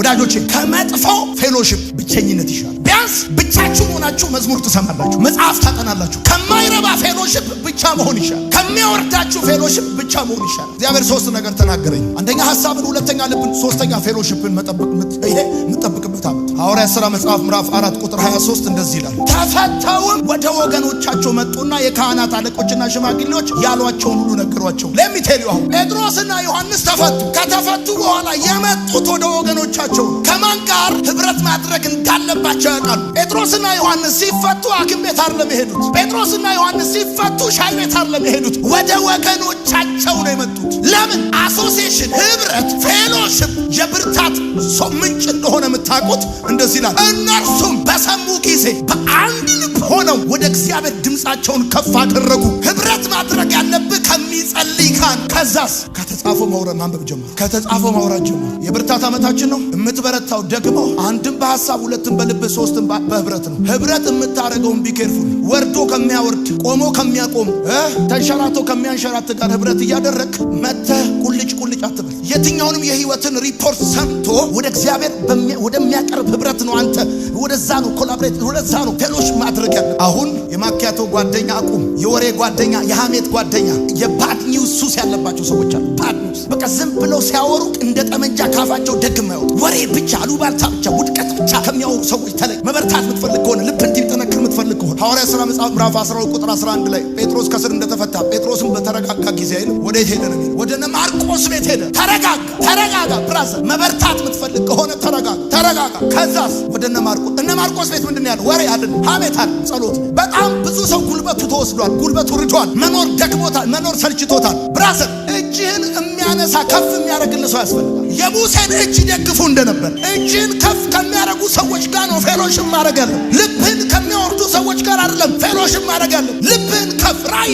ወዳጆቼ ከመጥፎ ፌሎሺፕ ብቸኝነት ይሻላል። ቢያንስ ብቻችሁ ሆናችሁ መዝሙር ትሰማላችሁ፣ መጽሐፍ ታጠናላችሁ። ከማይረባ ፌሎሺፕ ብቻ መሆን ይሻላል። ከሚያወርዳችሁ ፌሎሺፕ ብቻ መሆን ይሻላል። እግዚአብሔር ሶስት ነገር ተናገረኝ። አንደኛ ሐሳብን፣ ሁለተኛ ልብን፣ ሶስተኛ ፌሎሺፕን መጠበቅ። ይሄ የምጠብቅበት ዓመት ሐዋርያት ሥራ መጽሐፍ ምዕራፍ 4 ቁጥር 23 እንደዚህ ይላል። ተፈተውም ወደ ወገኖቻቸው መጡና የካህናት አለቆችና ሽማግሌዎች ያሏቸውን ሁሉ ነገሯቸው። ለሚቴልዩ አሁን ጴጥሮስና ዮሐንስ ተፈቱ። ከተፈቱ በኋላ የመጡት ወደ ወገኖቻቸው ከማን ጋር ህብረት ማድረግ እንዳለባቸው ያውቃሉ። ጴጥሮስና ዮሐንስ ሲፈቱ ሐኪም ቤት አይደለም የሄዱት። ጴጥሮስና ዮሐንስ ሲፈቱ ሻይ ቤት አይደለም የሄዱት። ወደ ወገኖቻቸው ነው የመጡት። ለምን? አሶሲዬሽን፣ ህብረት፣ ፌሎሺፕ የብርታት ምንጭ እንደሆነ የምታውቁት እንደዚህ ይላል። እነርሱም በሰሙ ጊዜ በአንድ ልብ ሆነው ወደ እግዚአብሔር ድምፃቸውን ከፍ አደረጉ። ህብረት ማድረግ ያለብህ ከሚጸልይ ካህን። ከዛስ ከተጻፈው ማውራት ማንበብ ጀመሩ። ከተጻፈው ማውራት ጀመሩ። የብርታት ዓመታችን ነው። የምትበረታው ደግሞ አንድም በሐሳብ ሁለትም በልብ ሶስትም በህብረት ነው። ህብረት የምታደርገውን ቢኬርፉል ወርዶ ከሚያወርድ ቆሞ ከሚያቆም ተንሸራቶ ከሚያንሸራት ጋር ህብረት እያደረግ መተህ ቁልጭ አትበል። የትኛውንም የህይወትን ሪፖርት ሰምቶ ወደ እግዚአብሔር ወደሚያቀርብ ህብረት ነው። አንተ ወደዛ ነው ኮላብሬት፣ ወደዛ ነው ፌሎሺፕ ማድረግ ያለ። አሁን የማኪያቶ ጓደኛ አቁም። የወሬ ጓደኛ፣ የሐሜት ጓደኛ፣ የባድ ኒውስ ሱስ ያለባቸው ሰዎች አሉ። ባድ ኒውስ በቃ ዝም ብለው ሲያወሩ እንደ ጠመንጃ ካፋቸው ደግም አይወጡ። ወሬ ብቻ፣ አሉባልታ ብቻ፣ ውድቀት ብቻ ከሚያወሩ ሰዎች ተለይ። መበርታት የምትፈልግ ከሆነ ልብ እንዲጠነክር የምትፈልግ ከሆነ ሐዋርያት ሥራ መጽሐፍ ምዕራፍ 12 ቁጥር 11 ላይ ጴጥሮስ ከስር እንደተፈታ ጴጥሮስም በተረጋጋ ጊዜ አይደል ወደ ሄደ ነው የሚለው። ወደ ማርቆስ ቤት ሄደ። ተረጋጋ ብራዘር። መበርታት የምትፈልግ ከሆነ ተረጋጋ። ከዛስ ወደ ማርቆስ ቤት ምንድን ያለው? ወሬ አይደል፣ ሐሜት አይደል፣ ጸሎት። በጣም ብዙ ሰው ጉልበቱ ተወስዷል፣ ጉልበቱ ርዷል፣ መኖር ደክሞታል፣ መኖር ሰልችቶታል። ብራዘር እጅህን የሚያነሳ ከፍ የሚያደርግልህ ሰው ያስፈልጋል። የሙሴን እጅ ደግፉ እንደነበር እጅህን ከፍ ከሚያደርጉ ሰዎች ጋር ነው ፌሎሺፕ ማድረግ ያለው። ልብህን ከሚያወርዱ ሰዎች ጋር አይደለም ፌሎሺፕ ማድረግ ያለው። ልብህን ከፍ ራይ